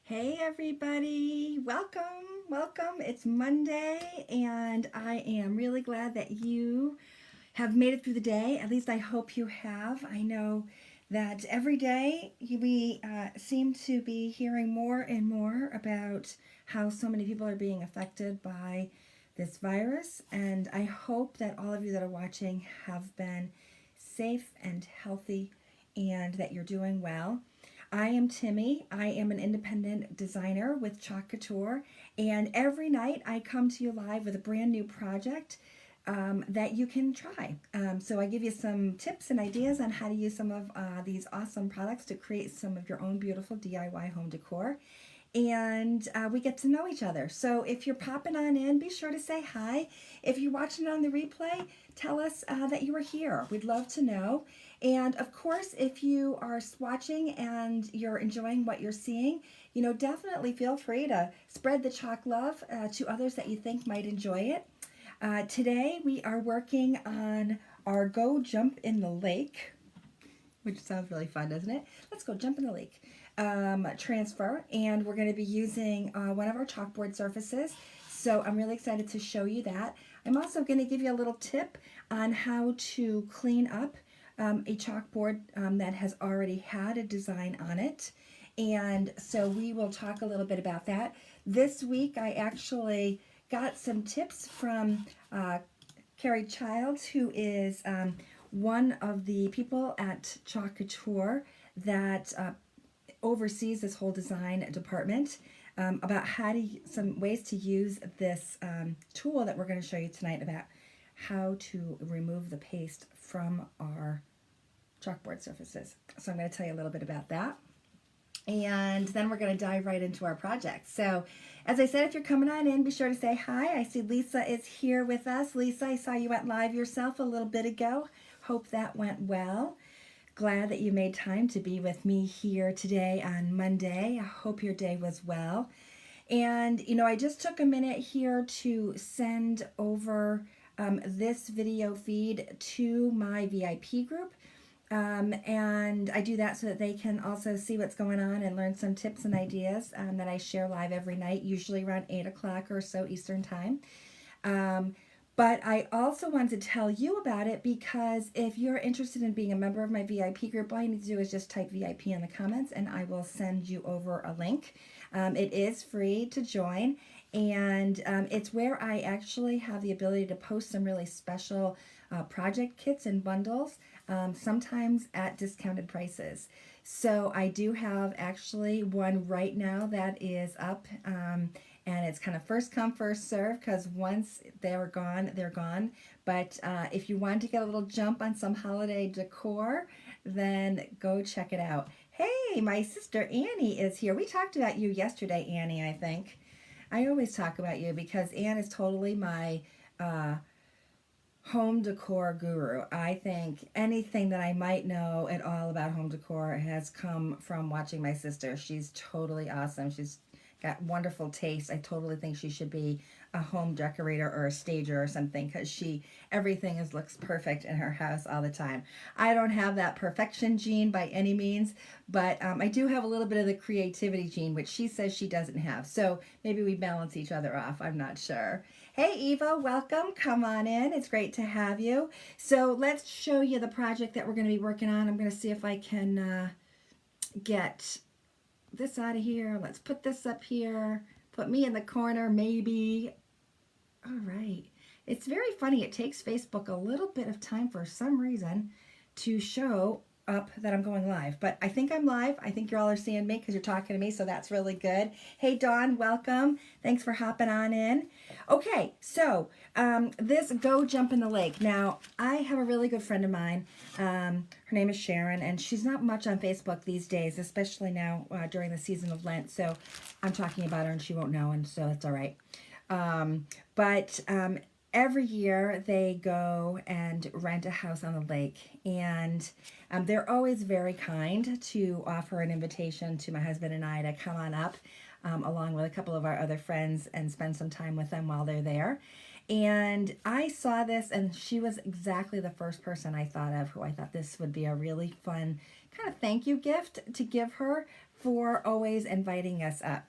Hey everybody, welcome. It's Monday and I am really glad that you have made it through the day. At least I hope you have. I know that every day we seem to be hearing more and more about how so many people are being affected by this virus, and I hope that all of you that are watching have been safe and healthy and that you're doing well. I am Timmy. I am an independent designer with Chalk Couture, and every night I come to you live with a brand new project that you can try. So I give you some tips and ideas on how to use some of these awesome products to create some of your own beautiful DIY home decor. And we get to know each other. So if you're popping on in, be sure to say hi. If you're watching on the replay, tell us that you were here. We'd love to know. And of course, if you are watching and you're enjoying what you're seeing, definitely feel free to spread the chalk love to others that you think might enjoy it. Today we are working on our Go Jump in the Lake, which sounds really fun, doesn't it? Let's go jump in the lake. Transfer, and we're going to be using one of our chalkboard surfaces. So I'm really excited to show you that. I'm also going to give you a little tip on how to clean up a chalkboard that has already had a design on it. And so we will talk a little bit about that. This week I actually got some tips from Carrie Childs, who is one of the people at Chalk Couture that oversees this whole design department, about some ways to use this tool that we're going to show you tonight, about how to remove the paste from our chalkboard surfaces. So I'm going to tell you a little bit about that. And then we're going to dive right into our project. So as I said, if you're coming on in, be sure to say hi. I see Lisa is here with us. Lisa, I saw you went live yourself a little bit ago. Hope that went well. Glad that you made time to be with me here today on Monday. I hope your day was well. And, I just took a minute here to send over this video feed to my VIP group. And I do that so that they can also see what's going on and learn some tips and ideas that I share live every night, usually around 8 o'clock or so Eastern time. But I also wanted to tell you about it because if you're interested in being a member of my VIP group, all you need to do is just type VIP in the comments and I will send you over a link. It is free to join, and it's where I actually have the ability to post some really special project kits and bundles, sometimes at discounted prices. So I do have actually one right now that is up, and it's kind of first come, first serve, because once they're gone, they're gone. But if you want to get a little jump on some holiday decor, then go check it out. Hey, my sister Annie is here. We talked about you yesterday, Annie, I think. I always talk about you because Anne is totally my home decor guru. I think anything that I might know at all about home decor has come from watching my sister. She's totally awesome. She's got wonderful taste. I totally think she should be a home decorator or a stager or something, because everything looks perfect in her house all the time. I don't have that perfection gene by any means, but I do have a little bit of the creativity gene, which she says she doesn't have. So maybe we balance each other off. I'm not sure. Hey Eva, welcome. Come on in. It's great to have you. So let's show you the project that we're going to be working on. I'm going to see if I can get this out of here. Let's put this up here. Put me in the corner, maybe. All right. It's very funny. It takes Facebook a little bit of time for some reason to show up that I'm going live. But I think I'm live. I think you all are seeing me because you're talking to me, so that's really good. Hey, Dawn, welcome. Thanks for hopping on in. Okay, so this Go Jump in the Lake. Now, I have a really good friend of mine. Her name is Sharon, and she's not much on Facebook these days, especially now during the season of Lent. So I'm talking about her, and she won't know, and so it's all right. But every year they go and rent a house on the lake, and they're always very kind to offer an invitation to my husband and I to come on up along with a couple of our other friends and spend some time with them while they're there. And I saw this, and she was exactly the first person I thought of who I thought this would be a really fun kind of thank you gift to give her for always inviting us up.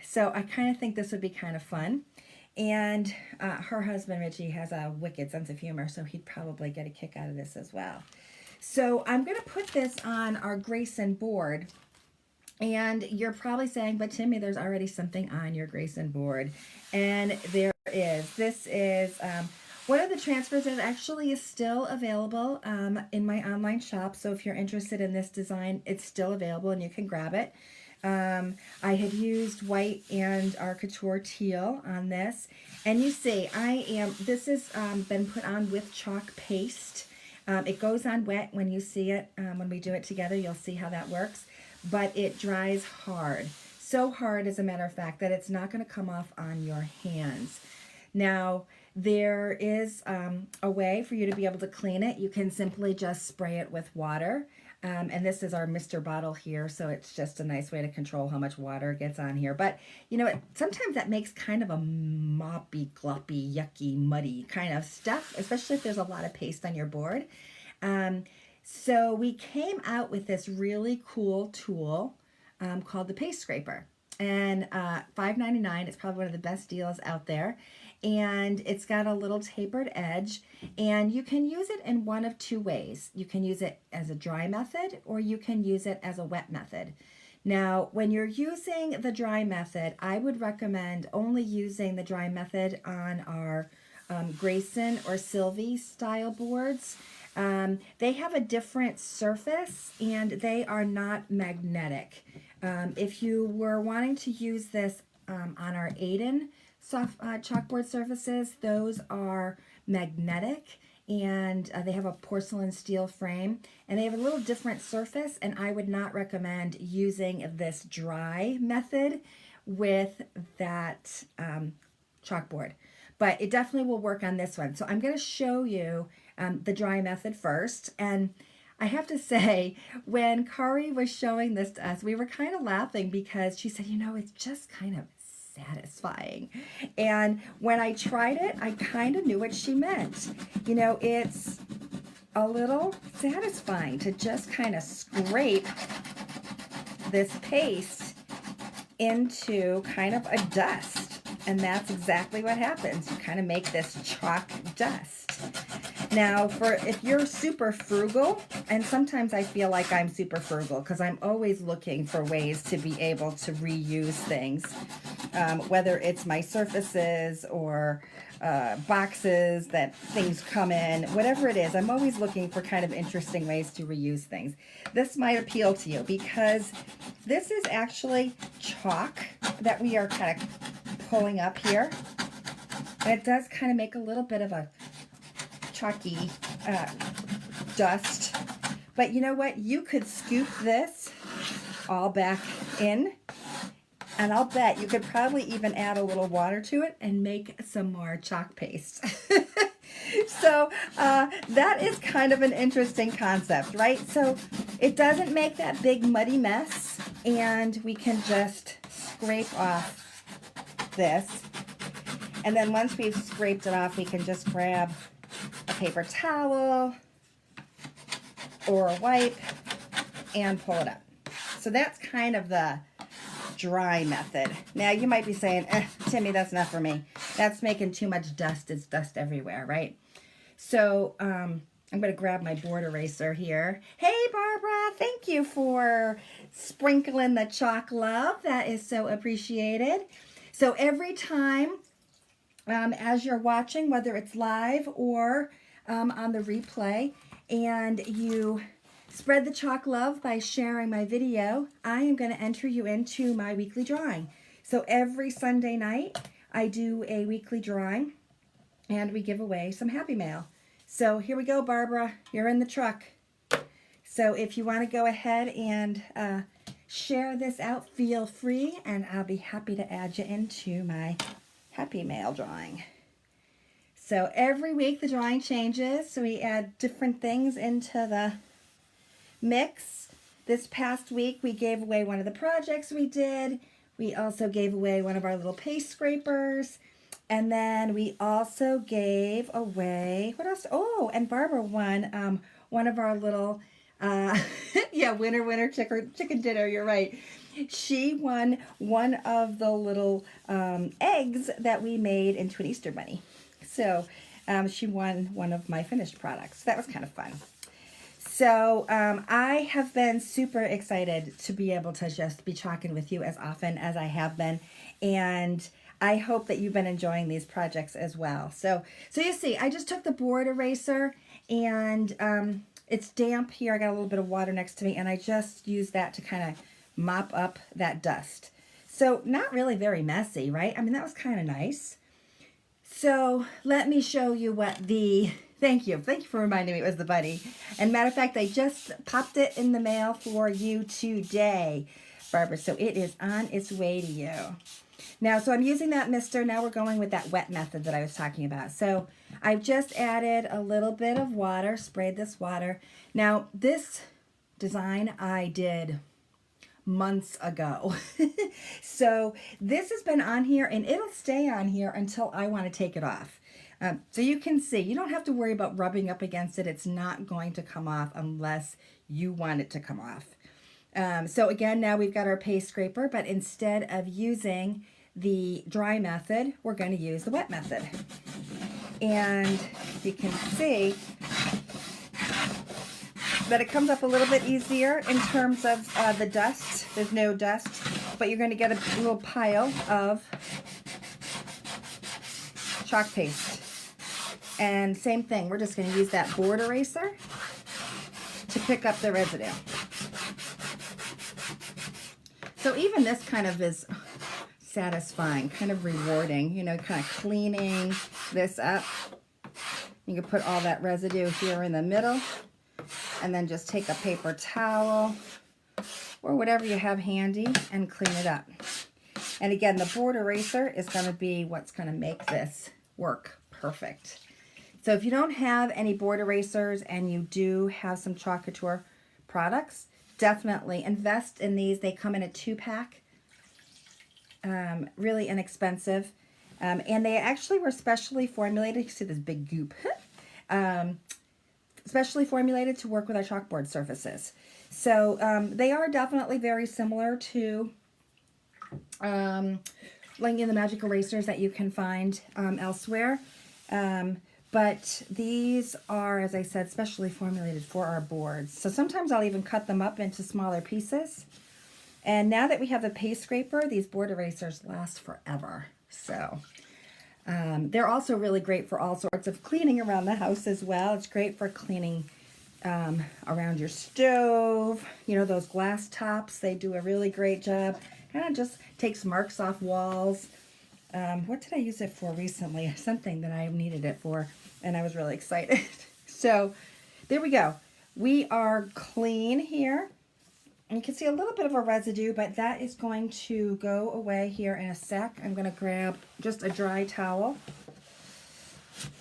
So I kind of think this would be kind of fun. And her husband, Richie, has a wicked sense of humor, so he'd probably get a kick out of this as well. So I'm going to put this on our Greyson board. And you're probably saying, but Timmy, there's already something on your Greyson board. And there is. This is one of the transfers that actually is still available in my online shop. So if you're interested in this design, it's still available and you can grab it. I had used white and our Couture teal on this. And you see, this has been put on with chalk paste. It goes on wet when you see it. When we do it together, you'll see how that works. But it dries hard. So hard, as a matter of fact, that it's not going to come off on your hands. Now, there is a way for you to be able to clean it. You can simply just spray it with water. And this is our Mr. bottle here, so it's just a nice way to control how much water gets on here. But, you know, sometimes that makes kind of a moppy, gloppy, yucky, muddy kind of stuff, especially if there's a lot of paste on your board. So we came out with this really cool tool called the Paste Scraper. And $5.99, it's probably one of the best deals out there. And it's got a little tapered edge. And you can use it in one of two ways. You can use it as a dry method, or you can use it as a wet method. Now, when you're using the dry method, I would recommend only using the dry method on our Greyson or Sylvie style boards. They have a different surface and they are not magnetic. If you were wanting to use this on our Aiden soft chalkboard surfaces, those are magnetic and they have a porcelain steel frame and they have a little different surface, and I would not recommend using this dry method with that chalkboard. But it definitely will work on this one. So I'm going to show you the dry method first. And I have to say, when Kari was showing this to us, we were kind of laughing because she said, you know, it's just kind of satisfying. And when I tried it, I kind of knew what she meant. You know, it's a little satisfying to just kind of scrape this paste into kind of a dust. And that's exactly what happens. You kind of make this chalk dust. Now, if you're super frugal, and sometimes I feel like I'm super frugal because I'm always looking for ways to be able to reuse things, whether it's my surfaces or boxes that things come in, whatever it is, I'm always looking for kind of interesting ways to reuse things. This might appeal to you because this is actually chalk that we are kind of pulling up here. And it does kind of make a little bit of a chalky dust. But you know what? You could scoop this all back in, and I'll bet you could probably even add a little water to it and make some more chalk paste. So that is kind of an interesting concept, right? So it doesn't make that big muddy mess, and we can just scrape off this. And then once we've scraped it off, we can just grab a paper towel or a wipe and pull it up. So that's kind of the dry method. Now you might be saying, Timmy, that's not for me. That's making too much dust. It's dust everywhere, right? So I'm going to grab my board eraser here. Hey, Barbara, thank you for sprinkling the chalk love. That is so appreciated. So every time as you're watching, whether it's live or on the replay, and you spread the chalk love by sharing my video, I am going to enter you into my weekly drawing. So every Sunday night, I do a weekly drawing, and we give away some Happy Mail. So here we go, Barbara. You're in the truck. So if you want to go ahead and share this out, feel free, and I'll be happy to add you into my Happy Mail drawing. So every week the drawing changes, so we add different things into the mix. This past week we gave away one of the projects we did. We also gave away one of our little paste scrapers, And then we also gave away, what else? Oh, and Barbara won one of our little, yeah, winner, chicken dinner, you're right. She won one of the little eggs that we made into an Easter bunny. So she won one of my finished products. That was kind of fun. So I have been super excited to be able to just be chalking with you as often as I have been. And I hope that you've been enjoying these projects as well. So you see, I just took the board eraser and it's damp here. I got a little bit of water next to me and I just used that to kind of mop up that dust. So not really very messy, right? I mean, that was kind of nice. So let me show you what thank you for reminding me it was the bunny. And matter of fact, I just popped it in the mail for you today, Barbara. So it is on its way to you. Now, so I'm using that mister. Now we're going with that wet method that I was talking about. So I've just added a little bit of water, sprayed this water. Now, this design I did months ago. So this has been on here and it'll stay on here until I want to take it off. So you can see, you don't have to worry about rubbing up against it. It's not going to come off unless you want it to come off. So again, now we've got our paste scraper, but instead of using the dry method, we're going to use the wet method. And you can see that it comes up a little bit easier in terms of the dust. There's no dust, but you're going to get a little pile of chalk paste. And same thing, we're just going to use that board eraser to pick up the residue. So even this kind of is satisfying, kind of rewarding, you know, kind of cleaning this up. You can put all that residue here in the middle and then just take a paper towel or whatever you have handy and clean it up. And again, the board eraser is going to be what's going to make this work perfect. So if you don't have any board erasers and you do have some Couture products, definitely invest in these. They come in a 2-pack, really inexpensive. And they actually were specially formulated. You can see this big goop. Specially formulated to work with our chalkboard surfaces. So they are definitely very similar to like the magic erasers that you can find elsewhere. But these are, as I said, specially formulated for our boards. So sometimes I'll even cut them up into smaller pieces. And now that we have the paste scraper, these board erasers last forever. So they're also really great for all sorts of cleaning around the house as well. It's great for cleaning around your stove. You know, those glass tops, they do a really great job. Kind of just takes marks off walls. What did I use it for recently? Something that I needed it for, and I was really excited. So there we go. We are clean here. And you can see a little bit of a residue, but that is going to go away here in a sec. I'm going to grab just a dry towel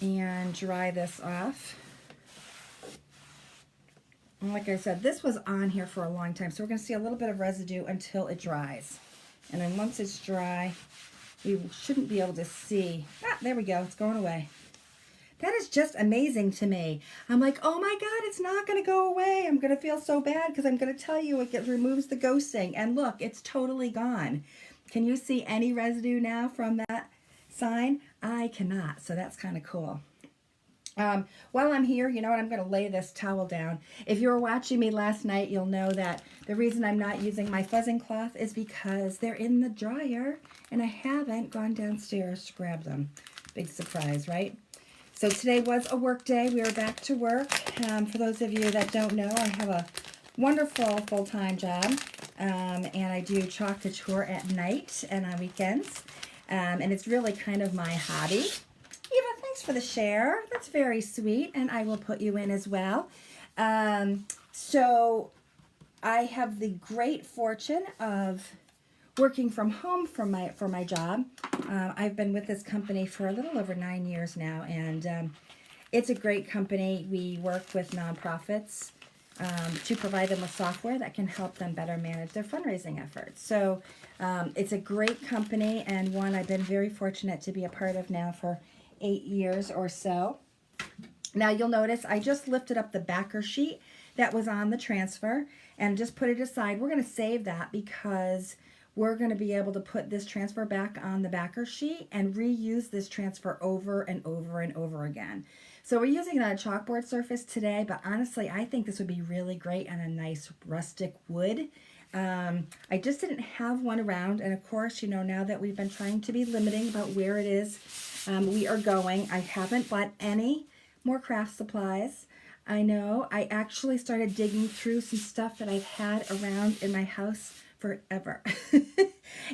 and dry this off. And like I said, this was on here for a long time, so we're going to see a little bit of residue until it dries. And then once it's dry, we shouldn't be able to see. Ah, there we go. It's going away. That is just amazing to me. I'm like, oh my God, it's not going to go away. I'm going to feel so bad because I'm going to tell you it removes the ghosting. And look, it's totally gone. Can you see any residue now from that sign? I cannot, so that's kind of cool. While I'm here, you know what, I'm going to lay this towel down. If you were watching me last night, you'll know that the reason I'm not using my fuzzing cloth is because they're in the dryer and I haven't gone downstairs to grab them. Big surprise, right? So today was a work day. We are back to work. For those of you that don't know, I have a wonderful full-time job, and I do chalk couture at night and on weekends, and it's really kind of my hobby. Eva, thanks for the share. That's very sweet, and I will put you in as well. So I have the great fortune of working from home for my job. I've been with this company for a little over 9 years now, and it's a great company. We work with nonprofits to provide them with software that can help them better manage their fundraising efforts. So it's a great company and one I've been very fortunate to be a part of now for 8 years or so. Now you'll notice I just lifted up the backer sheet that was on the transfer and just put it aside. We're going to save that because we're going to be able to put this transfer back on the backer sheet and reuse this transfer over and over and over again. So we're using it on a chalkboard surface today, but honestly, I think this would be really great on a nice rustic wood. I just didn't have one around, and of course, you know, now that we've been trying to be limiting about where it is we are going, I haven't bought any more craft supplies. I know I actually started digging through some stuff that I've had around in my house forever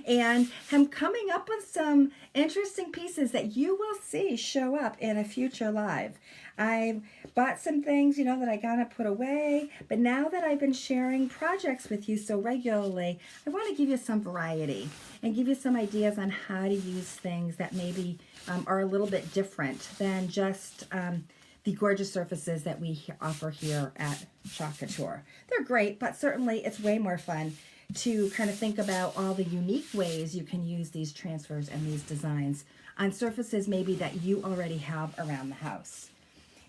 and I'm coming up with some interesting pieces that you will see show up in a future live. I bought some things, you know, that I gotta put away, but now that I've been sharing projects with you so regularly, I want to give you some variety and give you some ideas on how to use things that maybe are a little bit different than just the gorgeous surfaces that we offer here at Chalk Couture. They're great, but certainly it's way more fun to kind of think about all the unique ways you can use these transfers and these designs on surfaces maybe that you already have around the house.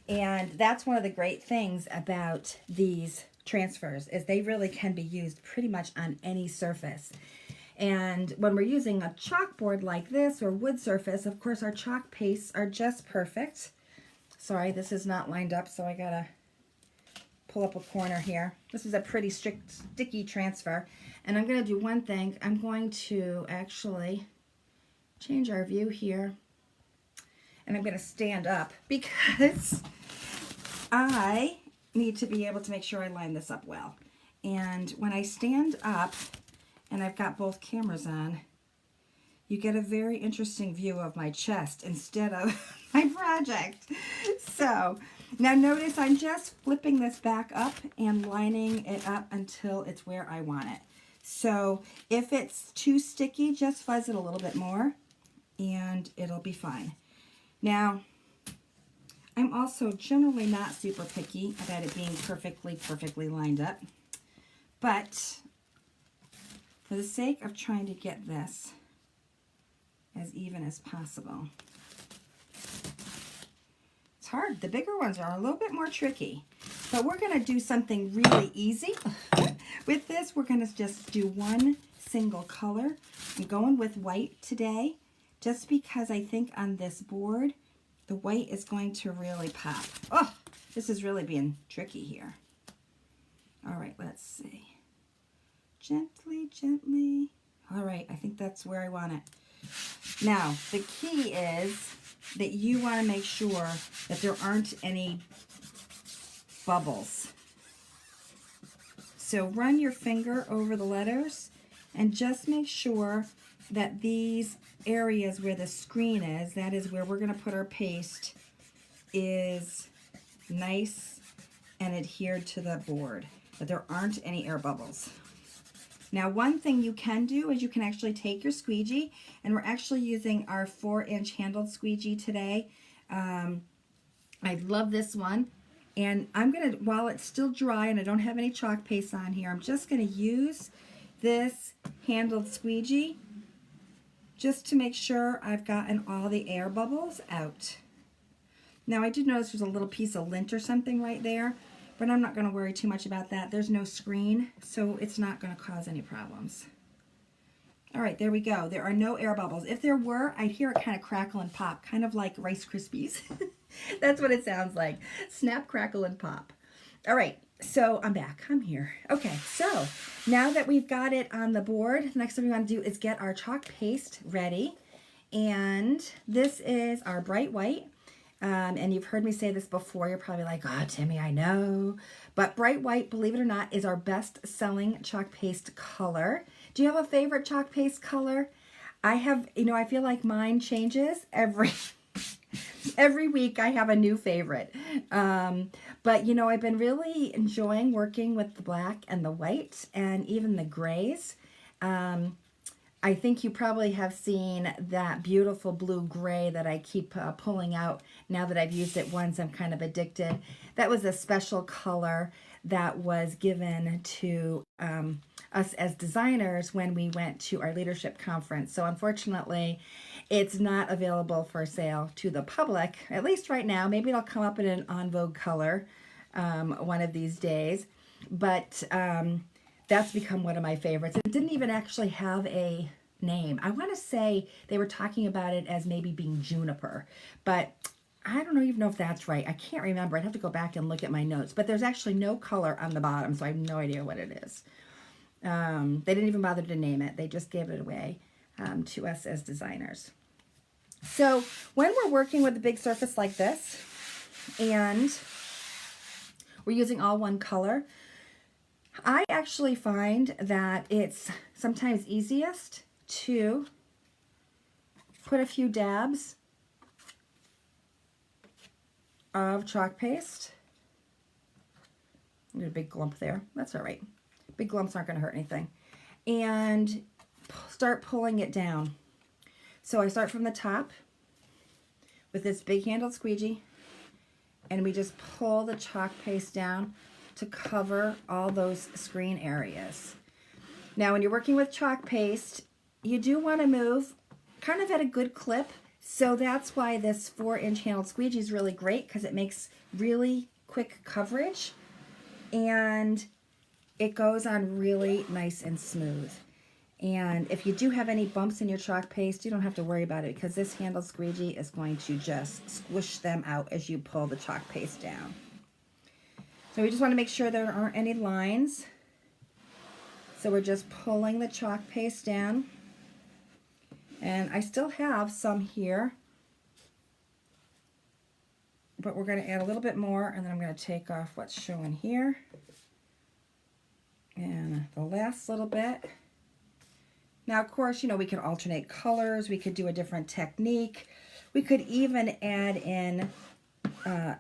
And that's one of the great things about these transfers is they really can be used pretty much on any surface. And when we're using a chalkboard like this or wood surface, of course our chalk pastes are just perfect. Sorry, this is not lined up, so I gotta pull up a corner here. This is a pretty sticky transfer. And I'm going to do one thing. I'm going to actually change our view here. And I'm going to stand up because I need to be able to make sure I line this up well. And when I stand up, and I've got both cameras on, you get a very interesting view of my chest instead of my project. So now notice I'm just flipping this back up and lining it up until it's where I want it. So if it's too sticky, just fuzz it a little bit more and it'll be fine. Now, I'm also generally not super picky about it being perfectly lined up, but for the sake of trying to get this as even as possible, it's hard. The bigger ones are a little bit more tricky, but we're going to do something really easy. With this, we're going to just do one single color. I'm going with white today, just because I think on this board, the white is going to really pop. Oh, this is really being tricky here. All right, let's see. Gently, gently. All right, I think that's where I want it. Now, the key is that you want to make sure that there aren't any bubbles. So run your finger over the letters and just make sure that these areas where the screen is, that is where we're going to put our paste, is nice and adhered to the board, that there aren't any air bubbles. Now, one thing you can do is you can actually take your squeegee, and we're actually using our 4-inch handled squeegee today. I love this one. And I'm going to, while it's still dry and I don't have any chalk paste on here, I'm just going to use this handled squeegee just to make sure I've gotten all the air bubbles out. Now, I did notice there's a little piece of lint or something right there, but I'm not going to worry too much about that. There's no screen, so it's not going to cause any problems. All right, there we go. There are no air bubbles. If there were, I'd hear it kind of crackle and pop, kind of like Rice Krispies. That's what it sounds like. Snap, crackle, and pop. All right, so I'm back. I'm here. Okay, so now that we've got it on the board, the next thing we want to do is get our chalk paste ready. And this is our Bright White. And you've heard me say this before. You're probably like, oh, Timmy, I know. But Bright White, believe it or not, is our best-selling chalk paste color. Do you have a favorite chalk paste color? I have, you know, I feel like mine changes every week. I have a new favorite. But, you know, I've been really enjoying working with the black and the white and even the grays. I think you probably have seen that beautiful blue-gray that I keep pulling out now that I've used it once. I'm kind of addicted. That was a special color that was given to us as designers when we went to our leadership conference. So unfortunately, it's not available for sale to the public, at least right now. Maybe it'll come up in an en vogue color one of these days. But that's become one of my favorites. It didn't even actually have a name. I want to say they were talking about it as maybe being juniper, but I don't even know if that's right. I can't remember. I'd have to go back and look at my notes, but there's actually no color on the bottom, so I have no idea what it is. They didn't even bother to name it. They just gave it away to us as designers. So when we're working with a big surface like this and we're using all one color, I actually find that it's sometimes easiest to put a few dabs of chalk paste. I did a big glump there. That's all right. Big glumps aren't going to hurt anything. And start pulling it down. So I start from the top with this big handled squeegee, and we just pull the chalk paste down to cover all those screen areas. Now, when you're working with chalk paste, you do want to move kind of at a good clip. So that's why this 4-inch handled squeegee is really great, because it makes really quick coverage and it goes on really nice and smooth. And if you do have any bumps in your chalk paste, you don't have to worry about it, because this handled squeegee is going to just squish them out as you pull the chalk paste down. So we just want to make sure there aren't any lines. So we're just pulling the chalk paste down. And I still have some here, but we're going to add a little bit more, and then I'm going to take off what's showing here. And the last little bit. Now, of course, you know, we could alternate colors. We could do a different technique. We could even add in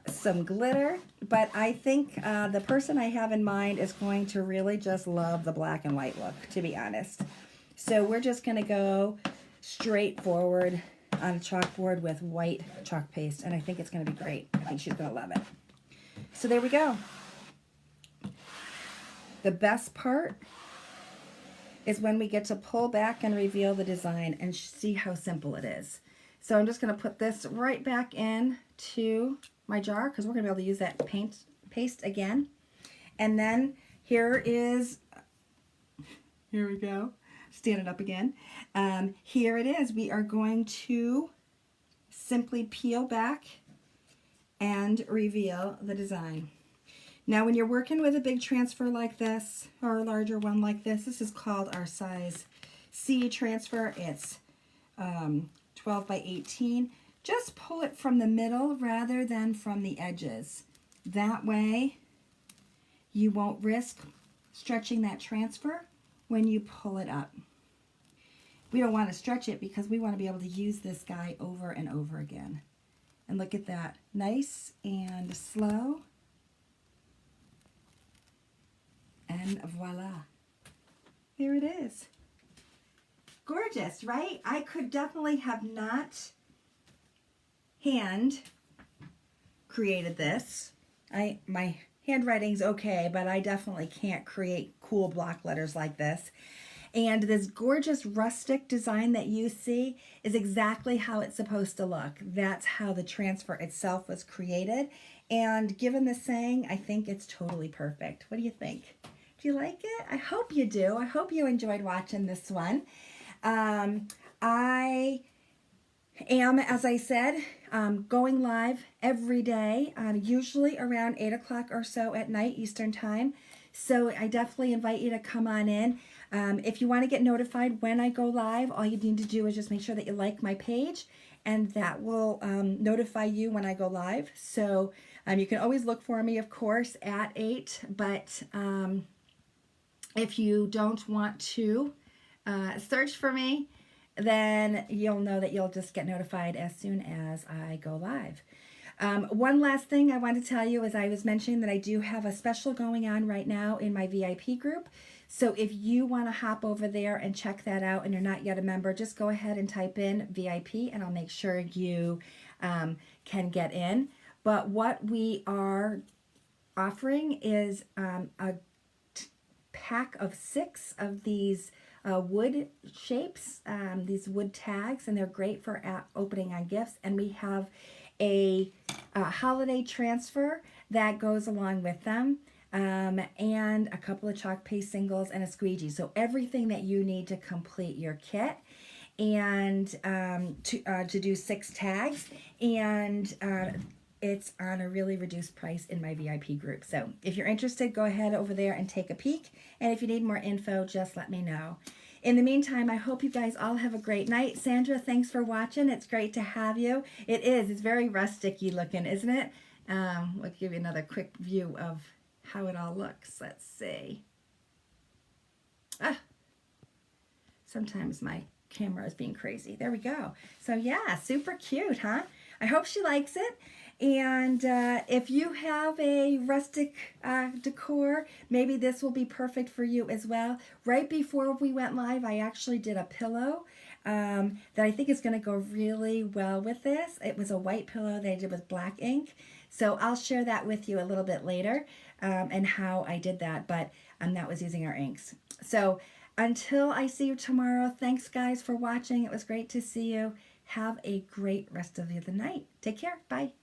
some glitter, but I think the person I have in mind is going to really just love the black and white look, to be honest. So we're just going to go straight forward on a chalkboard with white chalk paste, and I think it's going to be great. I think she's going to love it. So there we go. The best part is when we get to pull back and reveal the design and see how simple it is. So I'm just going to put this right back in to my jar, because we're going to be able to use that paste again. And then here we go. Stand it up again. Here it is. We are going to simply peel back and reveal the design. Now, when you're working with a big transfer like this, or a larger one like this is called our size C transfer. It's 12 by 18. Just pull it from the middle rather than from the edges. That way, you won't risk stretching that transfer when you pull it up. We don't want to stretch it because we want to be able to use this guy over and over again. And look at that. Nice and slow. And voila. There it is. Gorgeous, right? I could definitely have not hand created this. My handwriting's okay, but I definitely can't create cool block letters like this. And this gorgeous rustic design that you see is exactly how it's supposed to look. That's how the transfer itself was created. And given the saying, I think it's totally perfect. What do you think? Do you like it? I hope you do. I hope you enjoyed watching this one. I am, as I said, going live every day, usually around 8 o'clock or so at night Eastern time. So I definitely invite you to come on in. If you want to get notified when I go live, all you need to do is just make sure that you like my page, and that will notify you when I go live. So you can always look for me, of course, at 8, but if you don't want to search for me, then you'll know that you'll just get notified as soon as I go live. One last thing I want to tell you is I was mentioning that I do have a special going on right now in my VIP group. So if you want to hop over there and check that out and you're not yet a member, just go ahead and type in VIP and I'll make sure you can get in. But what we are offering is a pack of 6 of these wood shapes, these wood tags, and they're great for opening on gifts. And we have a holiday transfer that goes along with them, and a couple of chalk paste singles and a squeegee. So everything that you need to complete your kit, and to do 6 tags, and it's on a really reduced price in my VIP group. So if you're interested, go ahead over there and take a peek. And if you need more info, just let me know. In the meantime, I hope you guys all have a great night. Sandra, thanks for watching. It's great to have you. It is. It's very rustic-y looking, isn't it? We'll give you another quick view of how it all looks. Let's see. Sometimes my camera is being crazy. There we go. So yeah, super cute, huh? I hope she likes it. And if you have a rustic decor, maybe this will be perfect for you as well. Right before we went live, I actually did a pillow that I think is going to go really well with this. It was a white pillow that I did with black ink. So I'll share that with you a little bit later, and how I did that. But that was using our inks. So until I see you tomorrow, thanks guys for watching. It was great to see you. Have a great rest of the night. Take care. Bye.